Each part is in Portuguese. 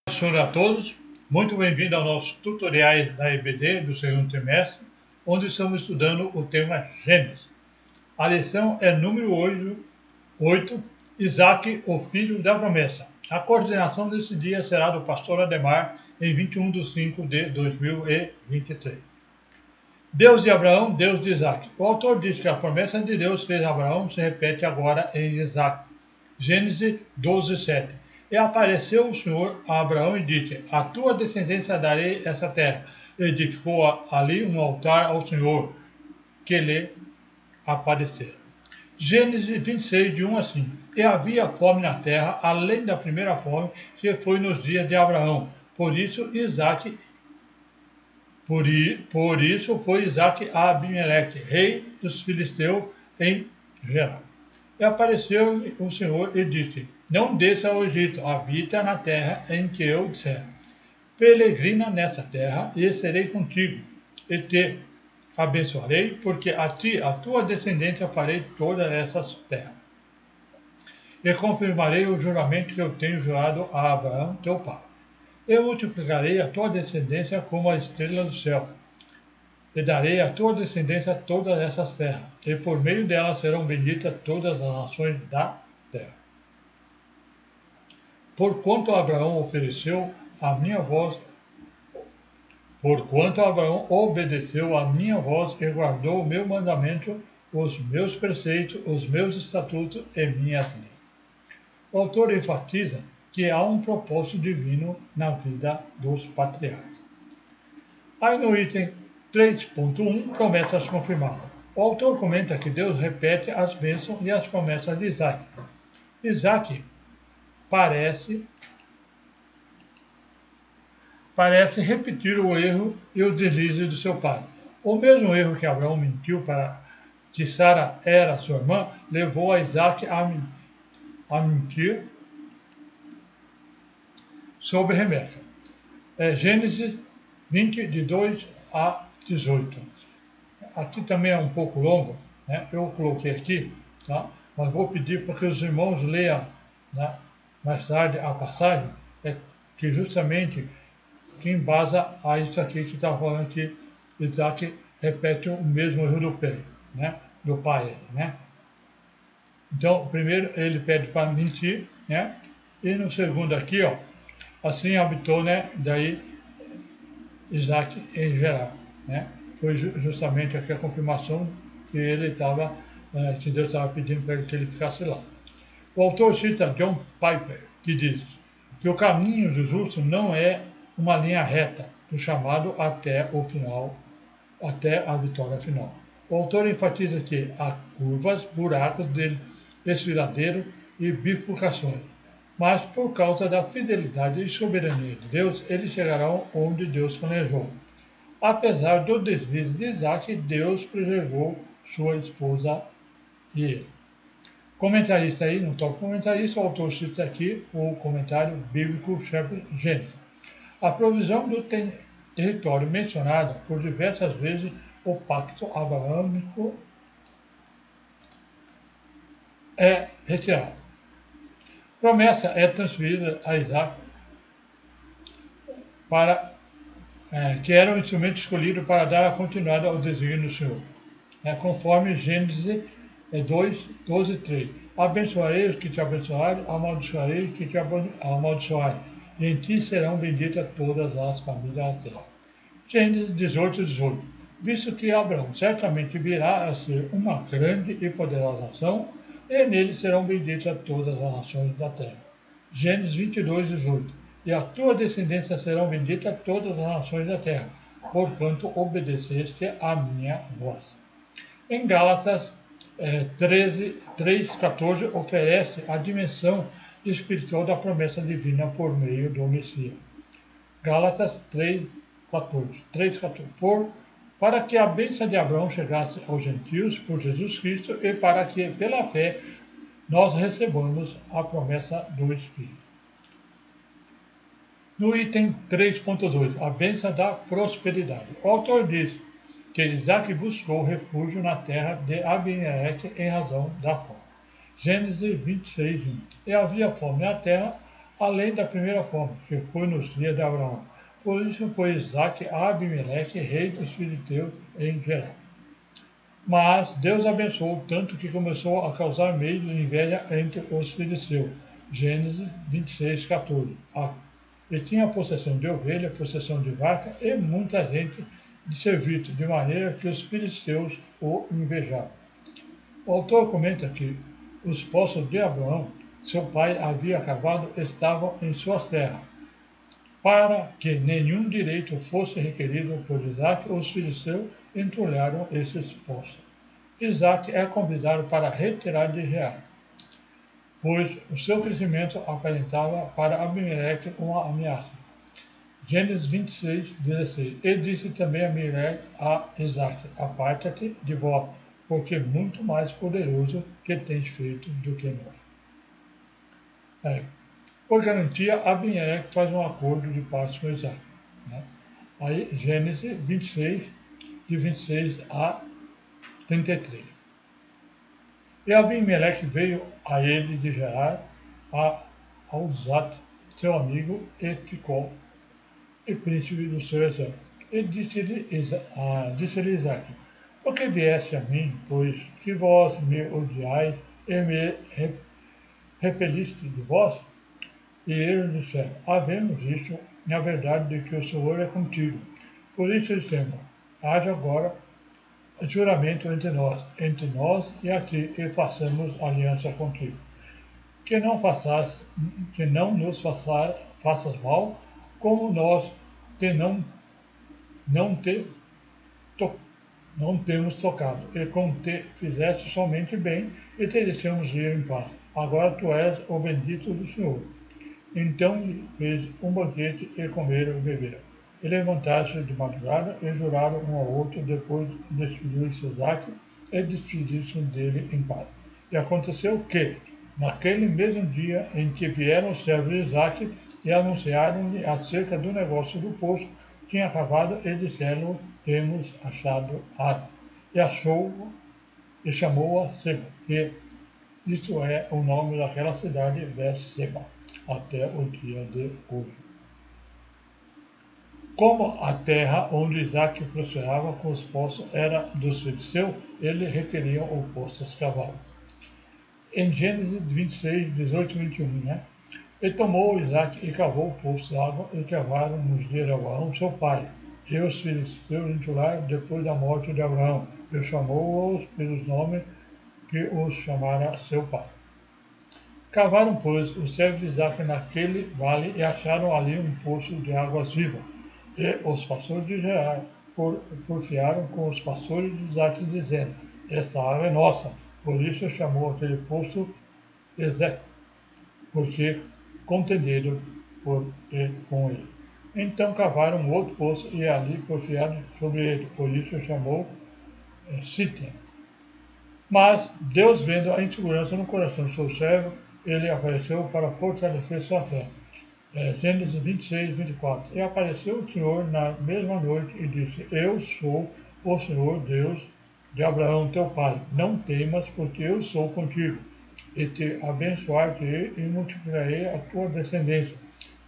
Professor a todos, muito bem-vindo ao nosso tutorial da EBD do segundo trimestre, onde estamos estudando o tema Gênesis. A lição é número 8, Isaac, o filho da promessa. A coordenação desse dia será do pastor Ademar, em 21 de 5 de 2023. Deus de Abraão, Deus de Isaac. O autor diz que a promessa de Deus fez a Abraão se repete agora em Isaac. Gênesis 12, 7. E apareceu o Senhor a Abraão e disse: a tua descendência darei essa terra. Edificou ali um altar ao Senhor, que lhe apareceu. Gênesis 26, de 1 a 5. E havia fome na terra, além da primeira fome, que foi nos dias de Abraão. Por isso foi Isaac a Abimeleque, rei dos filisteus, em Gerar. E apareceu o Senhor e disse: não desça ao Egito, habita na terra em que eu disser. Peregrina nessa terra, e serei contigo, e te abençoarei, porque a ti, a tua descendência, farei todas essas terras. E confirmarei o juramento que eu tenho jurado a Abraão, teu pai. Eu multiplicarei a tua descendência como a estrela do céu, e darei à tua descendência todas essas terras, e por meio delas serão benditas todas as nações da terra. Porquanto Abraão obedeceu a minha voz e guardou o meu mandamento, os meus preceitos, os meus estatutos e minhas leis. O autor enfatiza que há um propósito divino na vida dos patriarcas. Aí no item 3.1, promessas confirmadas. O autor comenta que Deus repete as bênçãos e as promessas de Isaac. Isaac parece repetir o erro e o deslize do seu pai. O mesmo erro que Abraão mentiu para que Sara era sua irmã, levou a Isaac a mentir sobre Rebeca. Gênesis 20, de 2 a 18. Aqui também é um pouco longo, né? Eu coloquei aqui, tá? Mas vou pedir para que os irmãos leiam, né, mais tarde a passagem, que justamente que embasa a isso aqui que está falando que Isaac repete o mesmo erro do pai, né? Então, primeiro ele pede para mentir, né? E no segundo aqui, ó, assim habitou, né? Daí Isaac em Gerar, né? Foi justamente aqui a confirmação que que Deus estava pedindo para ele que ele ficasse lá. O autor cita John Piper, que diz que o caminho do justo não é uma linha reta, do chamado até o final, até a vitória final. O autor enfatiza que há curvas, buracos, desfiladeiros e bifurcações, mas por causa da fidelidade e soberania de Deus, eles chegarão onde Deus planejou. Apesar do deslize de Isaac, Deus preservou sua esposa e ele. Comentarista aí, no top comentarista, o autor cita aqui o comentário bíblico Gênesis. A provisão do território mencionada por diversas vezes o pacto abraâmico é retirado. Promessa é transferida a Isaac que era o instrumento escolhido para dar a continuidade ao desígnio do Senhor, conforme Gênesis 2, 12, 3. Abençoarei os que te abençoarem, amaldiçoarei os que te amaldiçoarem, e em ti serão benditas todas as famílias da terra. Gênesis 18, 18. Visto que Abraão certamente virá a ser uma grande e poderosa nação, e nele serão benditas todas as nações da terra. Gênesis 22, 18. E a tua descendência serão benditas todas as nações da terra, porquanto obedeceste a minha voz. Em Gálatas 3,14 oferece a dimensão espiritual da promessa divina por meio do Messias. Gálatas 3,14. Para que a bênção de Abraão chegasse aos gentios por Jesus Cristo e para que, pela fé, nós recebamos a promessa do Espírito. No item 3.2, a bênção da prosperidade. O autor diz que Isaac buscou refúgio na terra de Abimeleque em razão da fome. Gênesis 26, 1. E havia fome na terra, além da primeira forma, que foi nos dias de Abraão. Por isso foi Isaque a Abimeleque, rei dos filisteus em Gerar. Mas Deus abençoou tanto que começou a causar medo e inveja entre os filisteus. Gênesis 26, 14. E tinha possessão de ovelha, possessão de vaca e muita gente de serviço, de maneira que os filisteus o invejavam. O autor comenta que os poços de Abraão, seu pai havia cavado, estavam em sua terra. Para que nenhum direito fosse requerido por Isaac, os filisteus entulharam esses poços. Isaac é convidado para retirar de Gerar, pois o seu crescimento aparentava para Abimeleque uma ameaça. Gênesis 26, 16. E disse também Abimeleque a Isaac: aparta-te de vós, porque muito mais poderoso que tens feito do que nós. Por garantia, Abimeleque faz um acordo de paz com Isaac. Né? Aí, Gênesis 26, de 26 a 33. E Abimeleque veio a ele de Gerar, a Uzate, seu amigo, e ficou e príncipe do seu exército. E disse-lhe Isaac: por que vieste a mim, pois que vós me odiais e me repeliste de vós? E eles disseram: havemos visto, na verdade, de que o Senhor é contigo. Por isso dissemos: haja agora juramento entre nós e a ti, e façamos aliança contigo. Que não nos faças mal, como nós não te to, não temos tocado, e como te fizeste somente bem, e te deixamos ir em paz. Agora tu és o bendito do Senhor. Então lhe fez um banquete e comeram e beberam. E levantaram-se de madrugada e juraram um ao outro, depois despediu-se Isaac e despediu-se dele em paz. E aconteceu que, naquele mesmo dia em que vieram os servos de Isaac e anunciaram-lhe acerca do negócio do poço, tinha acabado e disseram: temos achado água. E achou e chamou-a Seba, que isso é o nome daquela cidade, Beer-seba, até o dia de hoje. Como a terra onde Isaac prosperava com os poços era dos filisteus, eles requeriam o poço escavado. Em Gênesis 26, 18 e 21, né? E tomou Isaac e cavou o poço de água e cavaram nos dias de Abraão, seu pai. E os filisteus entularam depois da morte de Abraão, e chamou-os pelos nomes que os chamara seu pai. Cavaram, pois, os servos de Isaac naquele vale e acharam ali um poço de águas vivas. E os pastores de Gerar porfiaram com os pastores de Isaac, dizendo: esta água é nossa. Por isso chamou aquele poço Ezek, porque contenderam com ele. Então cavaram um outro poço e ali porfiaram sobre ele. Por isso chamou Sitem. Mas Deus, vendo a insegurança no coração do seu servo, ele apareceu para fortalecer sua fé. Gênesis 26, 24. E apareceu o Senhor na mesma noite e disse: eu sou o Senhor Deus de Abraão teu pai. Não temas, porque eu sou contigo, e te abençoarei e multiplicarei a tua descendência,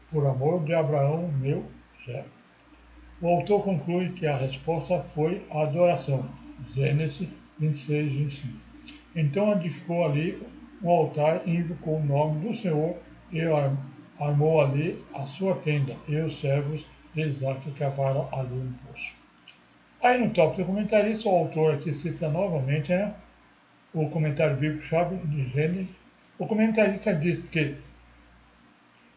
por amor de Abraão meu servo. O autor conclui que a resposta foi a adoração. Gênesis 26, 25. Então edificou ali um altar e invocou o nome do Senhor e armou ali a sua tenda, e os servos de Isaac cavaram ali um poço. Aí no tópico do comentarista, o autor aqui cita novamente, né, o comentário bíblico-chave de Gênesis. O comentarista diz que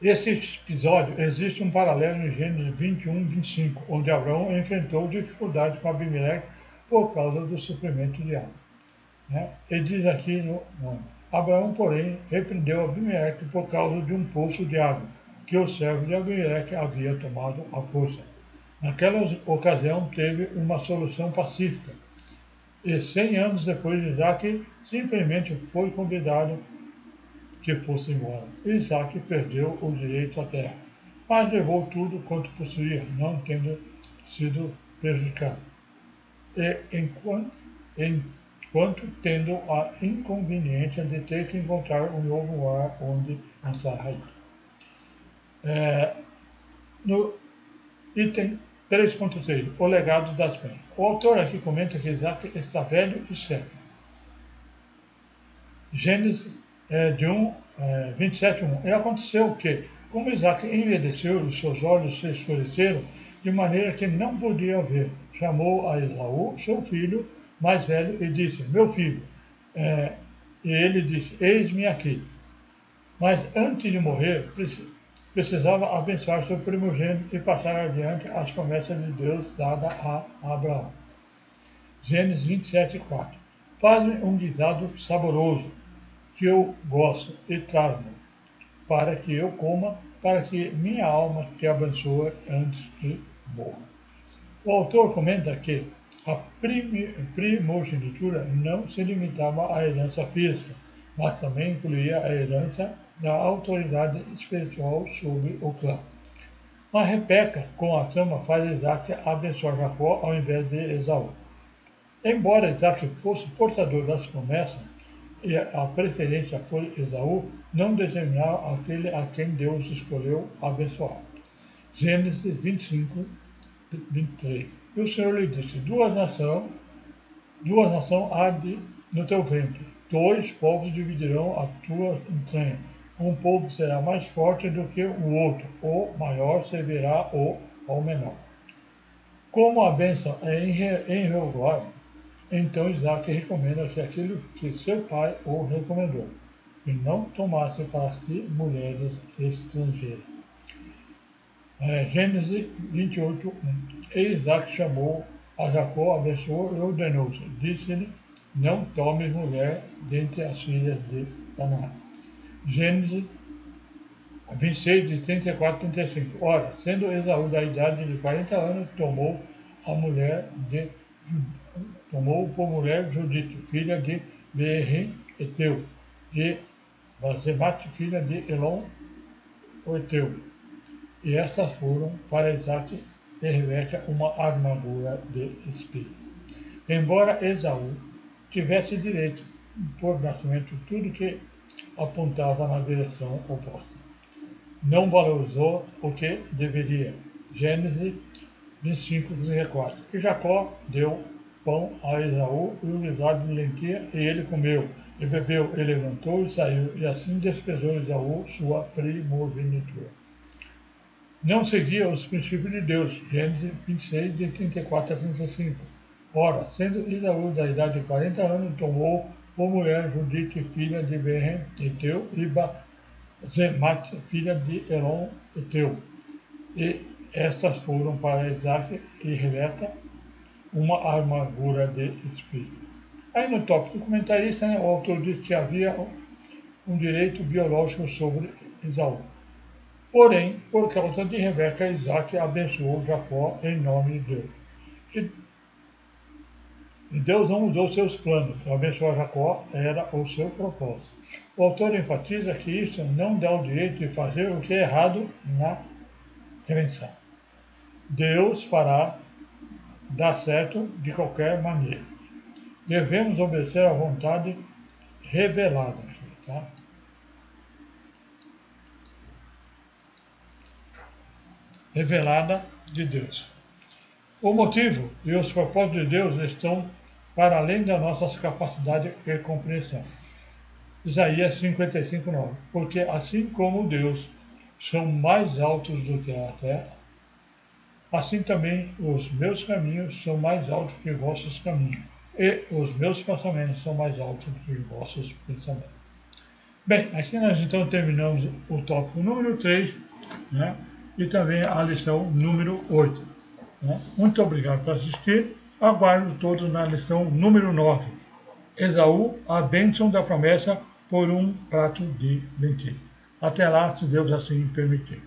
esse episódio existe um paralelo em Gênesis 21 e 25, onde Abraão enfrentou dificuldade com Abimeleque por causa do suprimento de água. Né? E diz aqui no Abraão, porém, repreendeu Abimeleque por causa de um poço de água, que o servo de Abimeleque havia tomado à força. Naquela ocasião teve uma solução pacífica, e 100 anos depois Isaac simplesmente foi convidado que fosse embora. Isaac perdeu o direito à terra, mas levou tudo quanto possuía, não tendo sido prejudicado. E enquanto tendo a inconveniência de ter que encontrar um novo lugar onde lançar raiz. No item 3.3, o legado das bênçãos. O autor aqui comenta que Isaac está velho e cego. Gênesis 27:1. E aconteceu que, como Isaac envelheceu, os seus olhos se escureceram, de maneira que não podia ver. Chamou a Esaú, seu filho mais velho, e disse: Meu filho. E ele disse: Eis-me aqui. Mas antes de morrer, precisava abençoar seu primogênito e passar adiante as promessas de Deus dadas a Abraão. Gênesis 27:4. Faz-me um guisado saboroso, que eu gosto, e traz-me, para que eu coma, para que minha alma te abençoe antes de morrer. O autor comenta que a primogenitura não se limitava à herança física, mas também incluía a herança da autoridade espiritual sobre o clã. Mas Rebeca, com a trama, faz Isaac abençoar Jacó ao invés de Esaú. Embora Isaac fosse portador das promessas, e a preferência por Esaú não determinava aquele a quem Deus escolheu abençoar. Gênesis 25:23. E o Senhor lhe disse: duas nações há no teu ventre, dois povos dividirão a tua entranha. Um povo será mais forte do que o outro, o maior servirá ao menor. Como a bênção é irregular, então Isaac recomenda que aquilo que seu pai o recomendou, que não tomasse para si mulheres estrangeiras. Gênesis 28:1. E Isaac chamou a Jacó, abençoou e ordenou-se. Disse-lhe: Não tomes mulher dentre as filhas de Canaã. Gênesis 26, de 34 a 35. Ora, sendo Esaú da idade de 40 anos, tomou por mulher Judite, filha de Beerrim Eteu, e Basemate, filha de Elon Eteu. E estas foram para Isaac e Rebeca uma armadura de espírito. Embora Esaú tivesse direito por nascimento tudo que apontava na direção oposta, não valorizou o que deveria. Gênesis 25:34. E Jacó deu pão a Esaú e um guisado de lentilha, e ele comeu, e bebeu, e levantou e saiu, e assim desprezou Esaú sua primogenitura. Não seguia os princípios de Deus. Gênesis 26, de 34 a 35. Ora, sendo Esaú da idade de 40 anos, tomou por mulher Judite, filha de Beerrim Eteu, e Basemate, filha de Elon Eteu. E estas foram para Isaac e Rebeca uma armadura de espírito. Aí no tópico do comentarista, o autor diz que havia um direito biológico sobre Esaú. Porém, por causa de Rebeca, Isaac abençoou Jacó em nome de Deus. E Deus não mudou seus planos. Abençoar Jacó era o seu propósito. O autor enfatiza que isso não dá o direito de fazer o que é errado na crença. Deus fará dar certo de qualquer maneira. Devemos obedecer à vontade revelada. Tá? Revelada de Deus. O motivo e os propósitos de Deus estão para além das nossas capacidades e compreensão. Isaías 55:9. Porque assim como Deus são mais altos do que a terra, assim também os meus caminhos são mais altos que vossos caminhos, e os meus pensamentos são mais altos que vossos pensamentos. Bem, aqui nós então terminamos o tópico número 3, né, e também a lição número 8. Né? Muito obrigado por assistir. Aguardo todos na lição número 9. Esaú, a bênção da promessa por um prato de lentilha. Até lá, se Deus assim permitir.